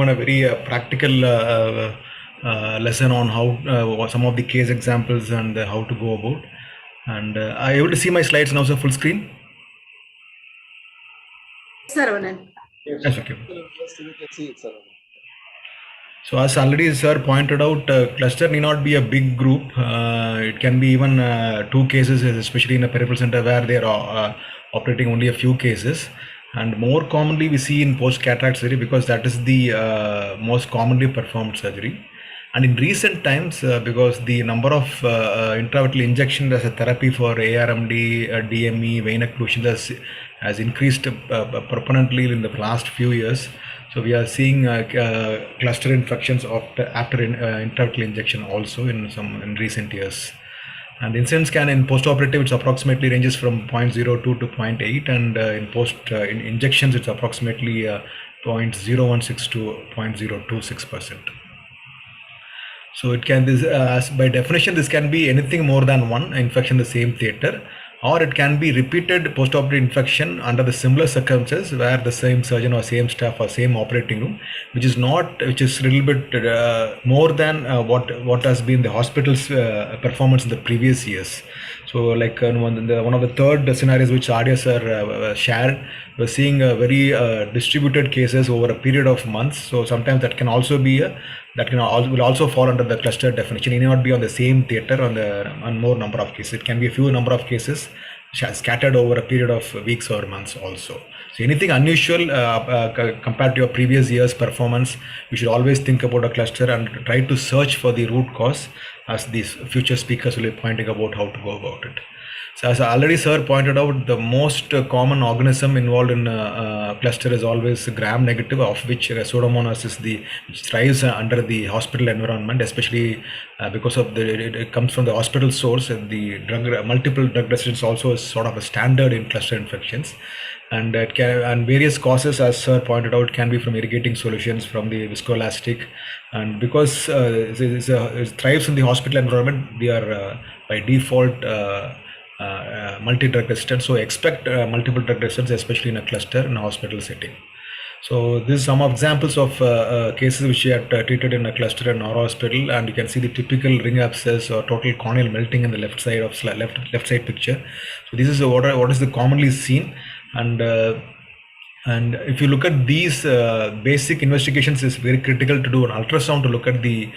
given a very practical lesson on how some of the case examples and how to go about. And are you able to see my slides now, sir, full screen? Saravanan. Yes, okay. Yes, we can see it, Saravanan. So as already sir pointed out, cluster need not be a big group. It can be even 2 cases, especially in a peripheral center where they are operating only a few cases. And more commonly we see in post-cataract surgery because that is the most commonly performed surgery. And in recent times, because the number of intravitreal injections as a therapy for ARMD, DME, vein occlusion has increased proponently in the last few years. So we are seeing cluster infections after intravitreal injection also in recent years. And incidence scan in post-operative, it's approximately ranges from 0.02 to 0.8, and in in injections, it's approximately 0.016 to 0.026%. So it can, by definition, this can be anything more than one infection in the same theater, or it can be repeated post-operative infection under the similar circumstances where the same surgeon or same staff or same operating room, which is a little bit more than what has been the hospital's performance in the previous years. So like one of the third scenarios which Arya sir shared, we're seeing very distributed cases over a period of months. So sometimes that can also be will also fall under the cluster definition. It may not be on the same theater on more number of cases. It can be a few number of cases scattered over a period of weeks or months also. So anything unusual compared to your previous year's performance, you should always think about a cluster and try to search for the root cause, as these future speakers will be pointing about how to go about it. So as already sir pointed out, the most common organism involved in cluster is always gram-negative, of which Pseudomonas is which thrives under the hospital environment, especially because of it comes from the hospital source. The multiple drug resistance also is sort of a standard in cluster infections. And various causes, as sir pointed out, can be from irrigating solutions, from the viscoelastic, and because it thrives in the hospital environment, we are by default multi-drug resistant. So expect multiple drug resistance, especially in a cluster in a hospital setting. So this is some examples of cases which we have treated in a cluster in our hospital, and you can see the typical ring abscess or total corneal melting in the left side of left side picture. So this is what is the commonly seen. And if you look at these basic investigations, it's very critical to do an ultrasound to look at the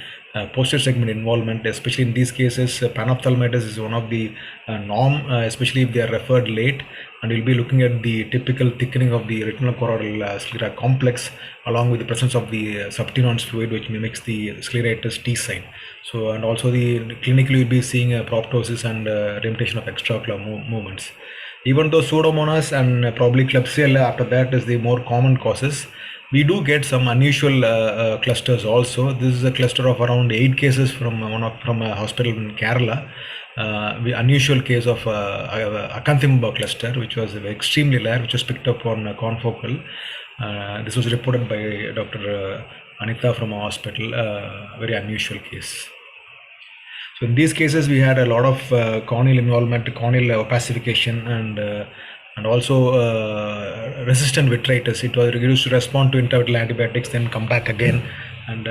posterior segment involvement, especially in these cases. Panophthalmitis is one of the norm, especially if they are referred late, and we'll be looking at the typical thickening of the retinal choroidal sclera complex along with the presence of the subtenon fluid, which mimics the scleritis T sign. So, and also clinically we'll be seeing proptosis and limitation of extraocular movements. Even though Pseudomonas and probably Klebsiella after that is the more common causes, we do get some unusual clusters also. This is a cluster of around 8 cases from a hospital in Kerala. Unusual case of acanthamoeba cluster, which was extremely rare, which was picked up on confocal. This was reported by Dr. Anita from our hospital. Very unusual case. So in these cases, we had a lot of corneal involvement, corneal opacification, and also resistant vitritis. It was used to respond to intravitreal antibiotics, then come back again, and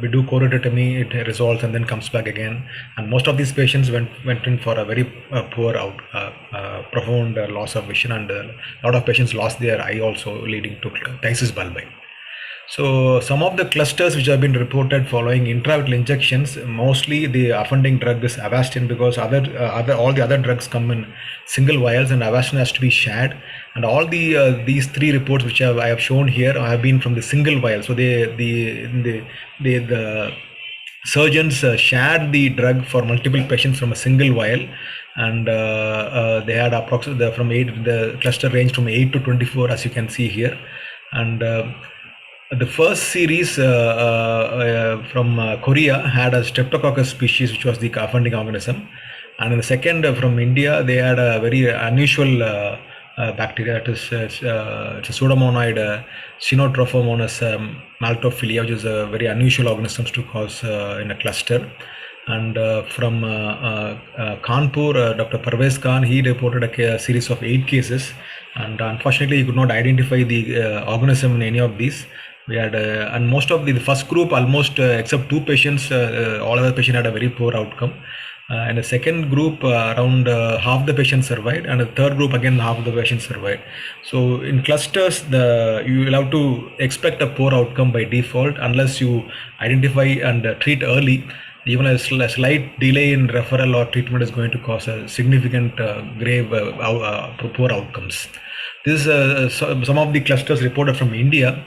we do choroidotomy, it resolves and then comes back again. And most of these patients went in for a very poor profound loss of vision, and a lot of patients lost their eye also, leading to phthisis bulbi. So some of the clusters which have been reported following intravitreal injections, mostly the offending drug is Avastin, because all the other drugs come in single vials and Avastin has to be shared. And all these 3 reports which I have shown here have been from the single vial. So the surgeons shared the drug for multiple patients from a single vial, and they had approximately the cluster ranged from 8 to 24, as you can see here. And the first series from Korea had a Streptococcus species, which was the offending organism, and in the second from India, they had a very unusual bacteria. It is it's a Pseudomonas Xenotrophomonas maltophilia, which is a very unusual organism to cause in a cluster. And from Kanpur, Dr. Parvez Khan, he reported a series of 8 cases, and unfortunately he could not identify the organism in any of these. We had, and most of the first group, almost except two patients, all other patients had a very poor outcome. And the second group, around half the patients survived, and the third group again half of the patients survived. So in clusters, you will have to expect a poor outcome by default unless you identify and treat early. Even a slight delay in referral or treatment is going to cause a significant grave poor outcomes. This is some of the clusters reported from India.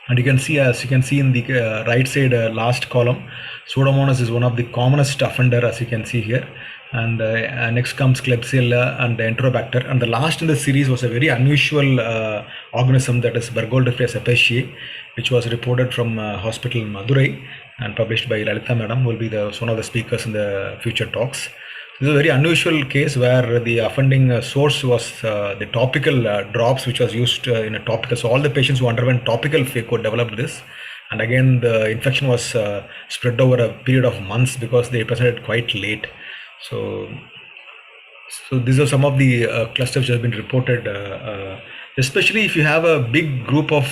And you can see, as you can see in the right side last column, Pseudomonas is one of the commonest offender, as you can see here. And next comes Klebsiella and Enterobacter. And the last in the series was a very unusual organism, that is Burgdorferi sapiecae, which was reported from hospital in Madurai and published by Lalitha Madam, who will be one of the speakers in the future talks. This is a very unusual case where the offending source was the topical drops, which was used in a topical. So all the patients who underwent topical phaco developed this. And again, the infection was spread over a period of months because they presented quite late. So these are some of the clusters which have been reported, especially if you have a big group of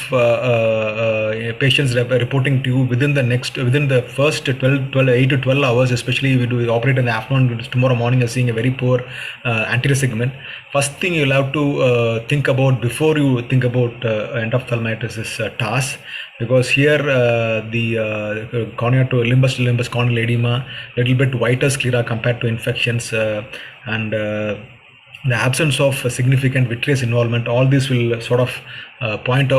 patients reporting to you within the first 8 to 12 hours, especially if we operate in the afternoon. Tomorrow morning you're seeing a very poor anterior segment. First thing you'll have to think about before you think about endophthalmitis is TAS, because here the cornea to limbus corneal edema, little bit whiter sclera compared to infections, and the absence of significant vitreous involvement. All this will sort of point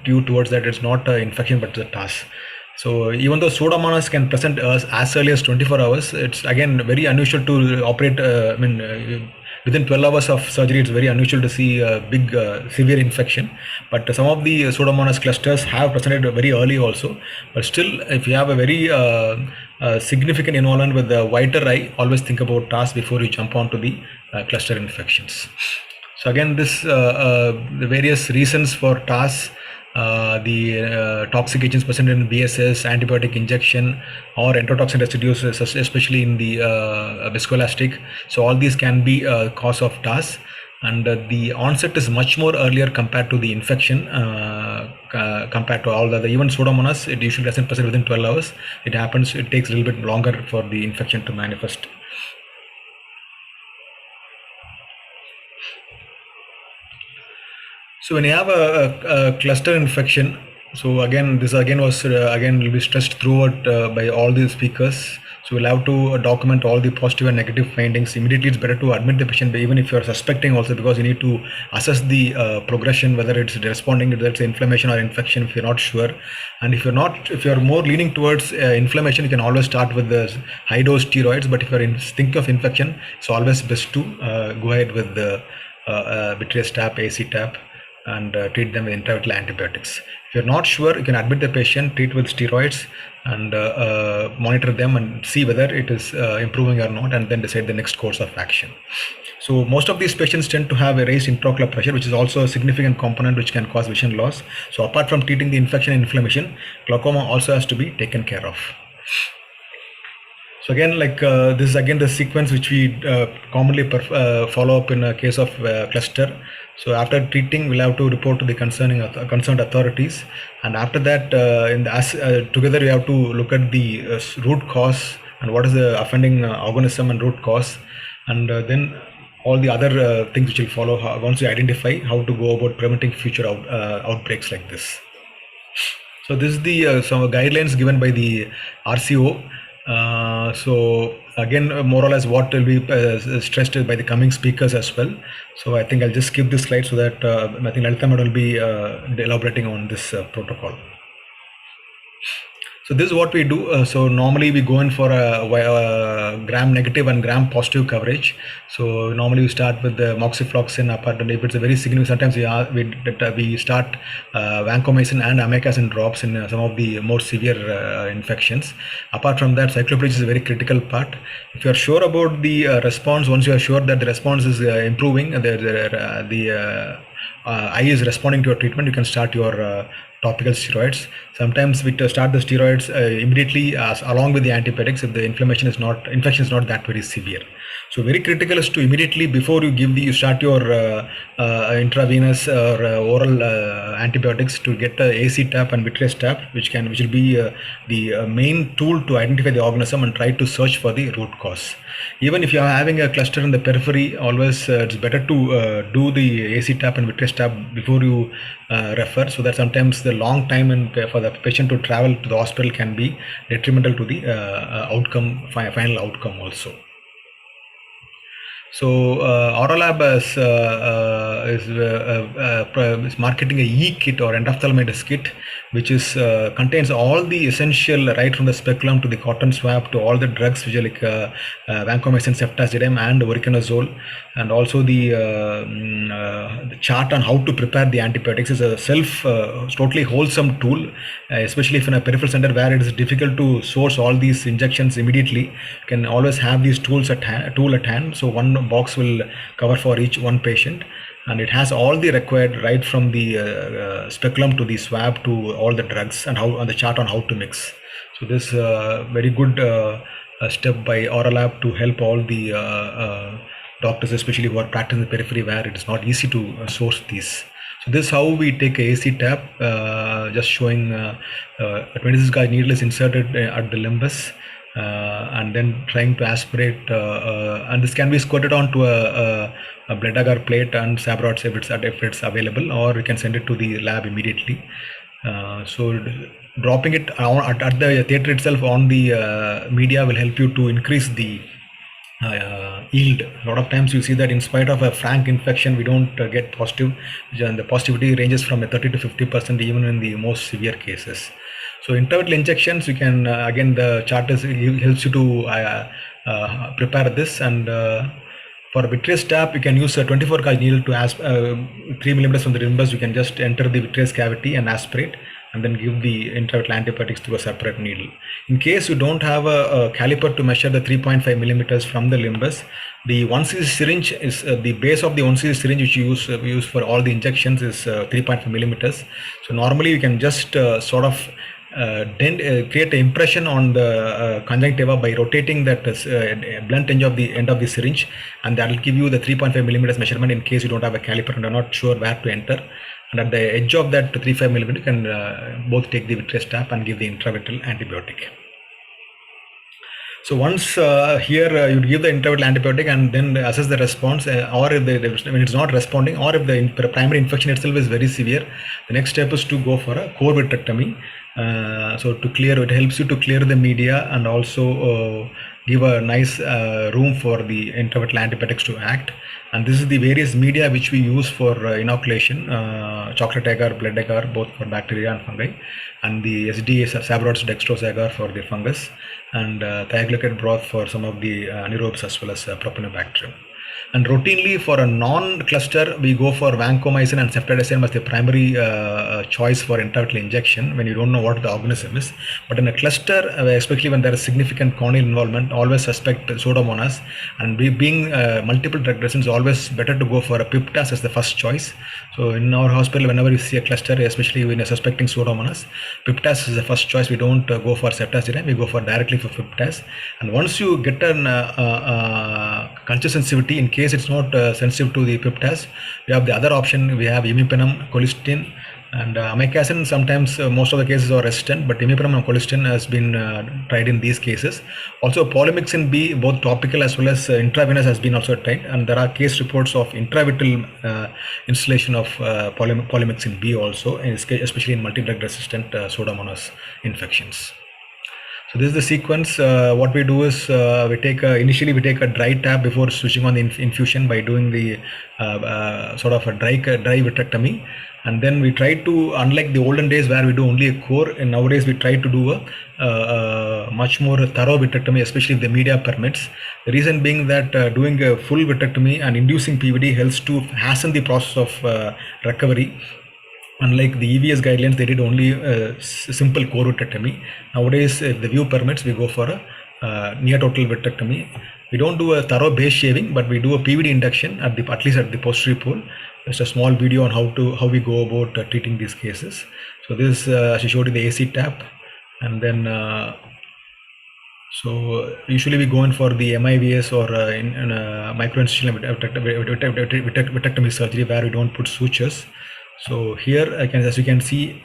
you towards that it's not an infection but it's a TAS. So even though Pseudomonas can present as early as 24 hours, it's again very unusual to operate. Within 12 hours of surgery, it's very unusual to see a big severe infection. But some of the Pseudomonas clusters have presented very early also. But still, if you have a very significant involvement with the whiter eye, always think about TAS before you jump onto the cluster infections. So again, the various reasons for TAS. The toxic agents present in BSS, antibiotic injection, or enterotoxin residues, especially in the viscoelastic. So all these can be a cause of TAS, and the onset is much more earlier compared to the infection, compared to all the other. Even Pseudomonas, it usually doesn't present within 12 hours. It takes a little bit longer for the infection to manifest. So when you have a cluster infection, so again, this again was will be stressed throughout by all the speakers. So we'll have to document all the positive and negative findings. Immediately, it's better to admit the patient, even if you're suspecting also, because you need to assess the progression, whether it's responding, whether it's inflammation or infection, if you're not sure. And if you're more leaning towards inflammation, you can always start with the high dose steroids. But if you're thinking of infection, it's always best to go ahead with the vitreous tap, AC tap, and treat them with intravitreal antibiotics. If you're not sure, you can admit the patient, treat with steroids, and monitor them and see whether it is improving or not, and then decide the next course of action. So most of these patients tend to have a raised intraocular pressure, which is also a significant component which can cause vision loss. So apart from treating the infection and inflammation, glaucoma also has to be taken care of. So again, this is again the sequence which we commonly follow up in a case of cluster. So after treating, we'll have to report to the concerned authorities, and after that, together we have to look at the root cause and what is the offending organism and root cause, and then all the other things which will follow once we identify how to go about preventing future outbreaks like this. So this is the some guidelines given by the RCO. So again, more or less what will be stressed by the coming speakers as well. So I think I'll just skip this slide so that I think Lalitha Madam will be elaborating on this protocol. So this is what we do. So normally we go in for a gram negative and gram positive coverage. So normally we start with the moxifloxacin. Apart from if it's a very significant, sometimes we start vancomycin and amikacin drops in some of the more severe infections. Apart from that, cycloplegic is a very critical part. If you are sure about the response, once you are sure that the response is improving, the eye is responding to your treatment, you can start your topical steroids. Sometimes we start the steroids immediately along with the antibiotics if the infection is not that very severe. So very critical is to immediately before you you start your intravenous or oral antibiotics to get a AC tap and vitreous tap, which will be the main tool to identify the organism and try to search for the root cause. Even if you are having a cluster in the periphery, always it's better to do the AC tap and vitreous tap before you refer, so that sometimes the long time for the patient to travel to the hospital can be detrimental to the final outcome also. So Oralab is marketing a E-kit or endophthalmitis kit, which is contains all the essential right from the speculum to the cotton swab to all the drugs which are like vancomycin, ceftazidime, and voriconazole, and also the chart on how to prepare the antibiotics is a totally wholesome tool, especially if in a peripheral center where it is difficult to source all these injections immediately. You can always have these tools at hand. So one box will cover for each one patient, and it has all the required right from the speculum to the swab to all the drugs and how on the chart on how to mix. So this very good step by Oralab to help all the doctors, especially who are practicing the periphery where it is not easy to source these. So this is how we take a AC tap, just showing a 26 gauge needle is inserted at the limbus. And then trying to aspirate, and this can be squirted onto a blood agar plate and sabrods if it's available, or we can send it to the lab immediately. So dropping it at the theater itself on the media will help you to increase the yield. A lot of times you see that in spite of a frank infection, we don't get positive, and the positivity ranges from 30 to 50% even in the most severe cases. So interval injections, you can again the chart helps you to prepare this, and for vitreous tap you can use a 24 gauge needle to 3 millimeters from the limbus. You can just enter the vitreous cavity and aspirate, and then give the intravital antibiotics to a separate needle. In case you don't have a caliper to measure the 3.5 millimeters from the limbus, the 1cc syringe is the base of the 1cc syringe which you use for all the injections is 3.5 millimeters. So normally you can just sort of create an impression on the conjunctiva by rotating that blunt end of the syringe, and that will give you the 3.5 millimeters measurement in case you don't have a caliper and are not sure where to enter. And at the edge of that 3.5 millimeter, you can both take the vitreous tap and give the intravitreal antibiotic. So once here you give the intravitreal antibiotic and then assess the response, or if when it's not responding, or if the primary infection itself is very severe, the next step is to go for a core vitrectomy. So to clear, it helps you to clear the media and also give a nice room for the intravitreal antibiotics to act. And this is the various media which we use for inoculation: chocolate agar, blood agar, both for bacteria and fungi, and the SDA Sabrods dextrose agar for the fungus, and thioglyceride broth for some of the anaerobes as well as propionibacterium. And routinely for a non-cluster, we go for vancomycin and ceftazidime as the primary choice for intravitreal injection when you don't know what the organism is. But in a cluster, especially when there is significant corneal involvement, always suspect Pseudomonas. And being multiple drug resistance, always better to go for a Piptas as the first choice. So in our hospital, whenever we see a cluster, especially when you're suspecting Pseudomonas, Piptas is the first choice. We don't go for ceftazidime, we go directly for Piptas. And once you get an culture sensitivity, in case it's not sensitive to the Piptas, we have the other option. We have imipenem, colistin, and amikacin. Sometimes most of the cases are resistant, but imipenem and colistin has been tried in these cases. Also polymyxin B, both topical as well as intravenous, has been also tried, and there are case reports of intravitreal installation of polymyxin B also, especially in multi-drug resistant Pseudomonas infections. So this is the sequence. What we do is initially we take a dry tap before switching on the infusion by doing the sort of a dry vitrectomy, and then we try to, unlike the olden days where we do only a core, and nowadays we try to do a much more thorough vitrectomy, especially if the media permits. The reason being that doing a full vitrectomy and inducing PVD helps to hasten the process of recovery. Unlike the EVS guidelines, they did only simple core vitrectomy. Nowadays, if the view permits, we go for a near total vitrectomy. We don't do a thorough base shaving, but we do a PVD induction at least at the posterior pole. Just a small video on how we go about treating these cases. So this, as I showed you, the AC tap, and then So usually we go in for the MIVS or in microincisional vitrectomy surgery where we don't put sutures. So here, as you can see,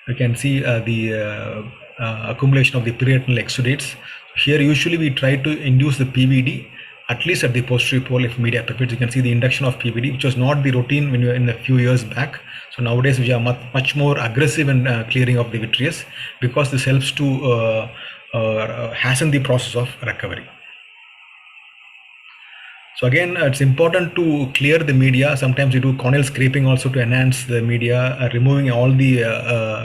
you can see the accumulation of the periretinal exudates. Here usually we try to induce the PVD at least at the posterior pole if media permits. You can see the induction of PVD, which was not the routine when we were in a few years back. So nowadays we are much more aggressive in clearing of the vitreous, because this helps to hasten the process of recovery. So again, it's important to clear the media. Sometimes you do corneal scraping also to enhance the media, removing all the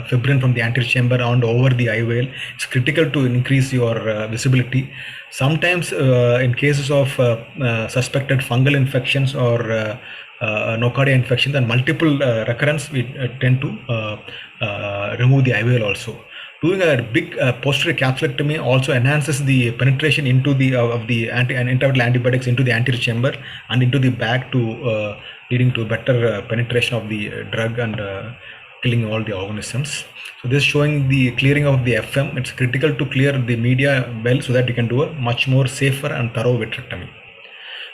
fibrin from the anterior chamber and over the eye veil. It's critical to increase your visibility. Sometimes in cases of suspected fungal infections or nocardia infections and multiple recurrence, we tend to remove the eye veil also. Doing a big posterior capsulectomy also enhances the penetration into the of the intravital antibiotics into the anterior chamber and into the back, to leading to better penetration of the drug and killing all the organisms. So this is showing the clearing of the FM. It's critical to clear the media well so that you can do a much more safer and thorough vitrectomy.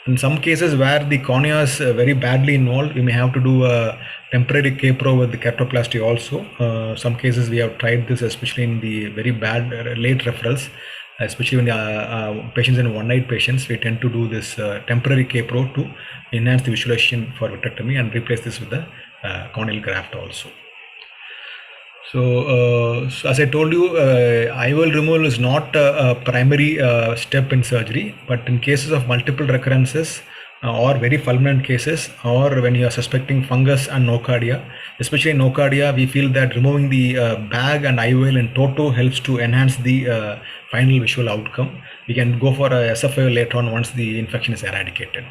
In some cases where the cornea is very badly involved, we may have to do a temporary K-pro with the keratoplasty also. Some cases we have tried this, especially in the very bad late referrals, especially when the patients in one-eyed patients, we tend to do this temporary K-pro to enhance the visualization for vitrectomy and replace this with the corneal graft also. So as I told you, IOL removal is not a primary step in surgery, but in cases of multiple recurrences or very fulminant cases, or when you are suspecting fungus and nocardia, especially in nocardia, we feel that removing the bag and IOL in toto helps to enhance the final visual outcome. We can go for a SFIO later on once the infection is eradicated.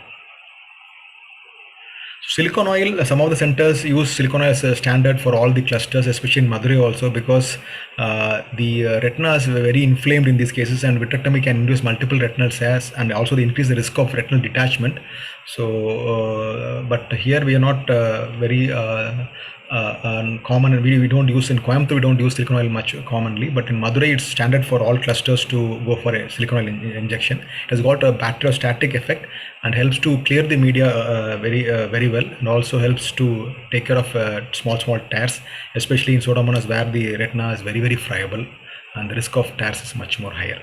Silicone oil, some of the centers use silicone oil as a standard for all the clusters, especially in Madurai also, because the retina is very inflamed in these cases, and vitrectomy can induce multiple retinal tears and also increase the risk of retinal detachment. So, but here we are not very common, and we don't use in Coimbatore, we don't use silicone oil much commonly, but in Madurai it's standard for all clusters to go for a silicone oil injection. It has got a bacteriostatic effect and helps to clear the media very well, and also helps to take care of small tears, especially in pseudomonas where the retina is very friable and the risk of tears is much more higher.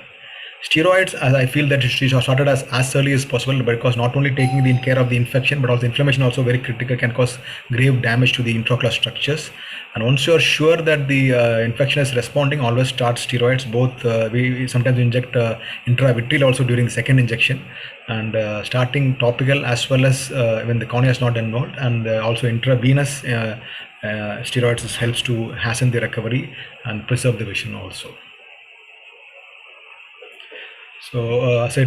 Steroids, as I feel that it should be started as early as possible, because not only taking the care of the infection, but also inflammation also very critical, can cause grave damage to the intraocular structures. And once you are sure that the infection is responding, always start steroids. Both we sometimes inject intravitreal also during the second injection, and starting topical as well as when the cornea is not involved, and also intravenous steroids helps to hasten the recovery and preserve the vision also. So, as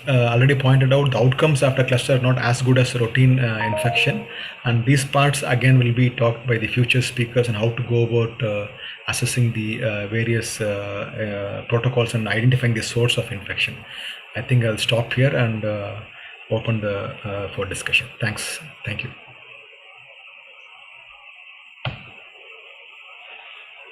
already pointed out, the outcomes after cluster are not as good as routine infection, and these parts again will be talked by the future speakers on how to go about assessing the various protocols and identifying the source of infection. I think I'll stop here and open for discussion. Thank you.